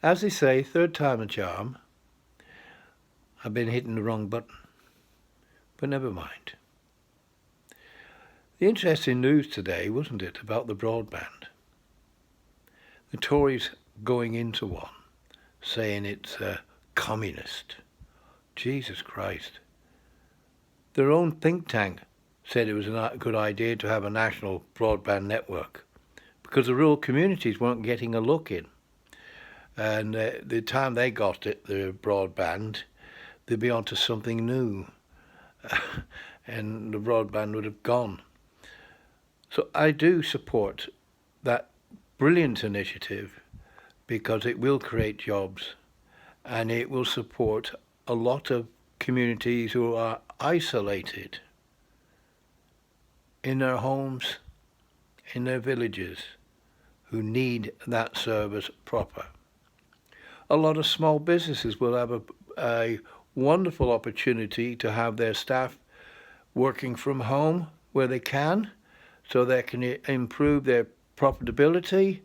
As they say, third time a charm. I've been hitting the wrong button, but never mind. The interesting news today, wasn't it, about the broadband? The Tories going into one, saying it's communist. Jesus Christ. Their own think tank said it was a good idea to have a national broadband network because the rural communities weren't getting a look in. And the time they got it, the broadband, they'd be onto something new. And the broadband would have gone. So I do support that brilliant initiative because it will create jobs and it will support a lot of communities who are isolated in their homes, in their villages, who need that service proper. A lot of small businesses will have a wonderful opportunity to have their staff working from home where they can, so they can improve their profitability,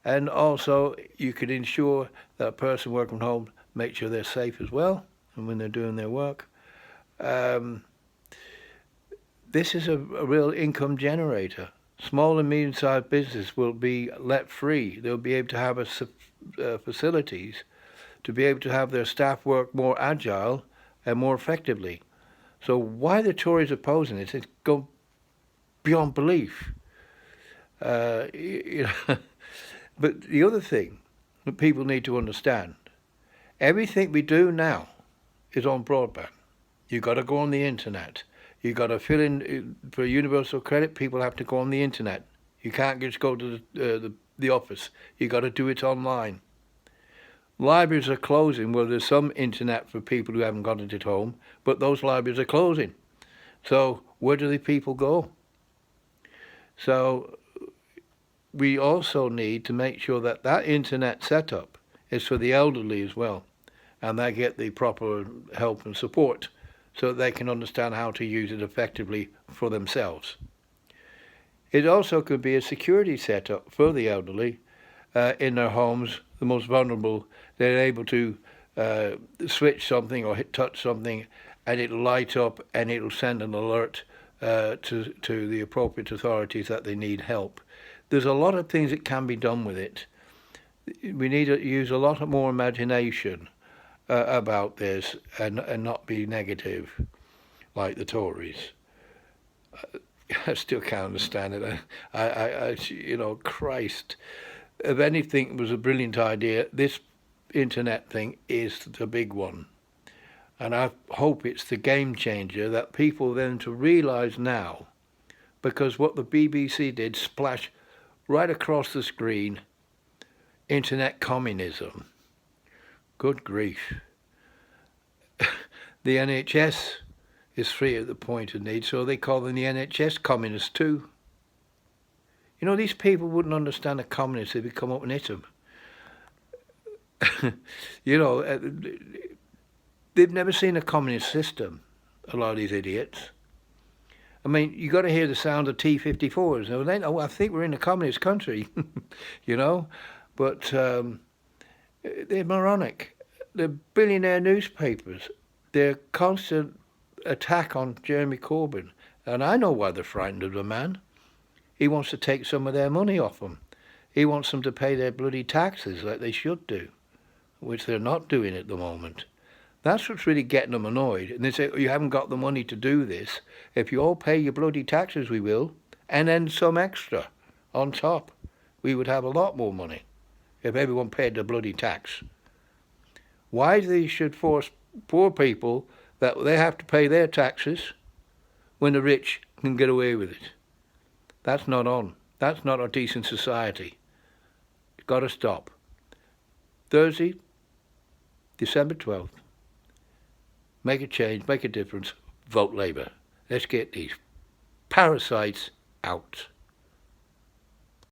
and also you could ensure that a person working from home make sure they're safe as well, and when they're doing their work. This is a real income generator. Small and medium-sized business will be let free. They'll be able to have facilities to be able to have their staff work more agile and more effectively. So why the Tories opposing it? It's gone beyond belief. But the other thing that people need to understand, everything we do now is on broadband. You've got to go on the internet. You've got to fill in for universal credit. People have to go on the internet. You can't just go to the office. You've got to do it online. Libraries are closing. Well, there's some internet for people who haven't got it at home, but those libraries are closing. So where do the people go? So we also need to make sure that that internet setup is for the elderly as well, and they get the proper help and support so that they can understand how to use it effectively for themselves. It also could be a security setup for the elderly in their homes, the most vulnerable. They're able to switch something or touch something, and it'll light up and it'll send an alert to the appropriate authorities that they need help. There's a lot of things that can be done with it. We need to use a lot more imagination about this and not be negative like the Tories. I still can't understand it. Christ. If anything was a brilliant idea, this internet thing is the big one. And I hope it's the game changer that people then to realise now, because what the BBC did splash right across the screen, internet communism. Good grief. The NHS is free at the point of need, so they call them the NHS communists too. You know, these people wouldn't understand a communist if we come up and hit them. They've never seen a communist system, a lot of these idiots. I mean, you got to hear the sound of T-54s. Now, they know, I think we're in a communist country, But they're moronic. They're billionaire newspapers. Their constant attack on Jeremy Corbyn. And I know why they're frightened of the man. He wants to take some of their money off them. He wants them to pay their bloody taxes like they should do, which they're not doing at the moment. That's what's really getting them annoyed. And they say, you haven't got the money to do this. If you all pay your bloody taxes, we will. And then some extra on top. We would have a lot more money if everyone paid their bloody tax. Why they should force poor people that they have to pay their taxes when the rich can get away with it? That's not on. That's not a decent society. It's got to stop. Thursday, December 12th. Make a change, make a difference, vote Labour. Let's get these parasites out.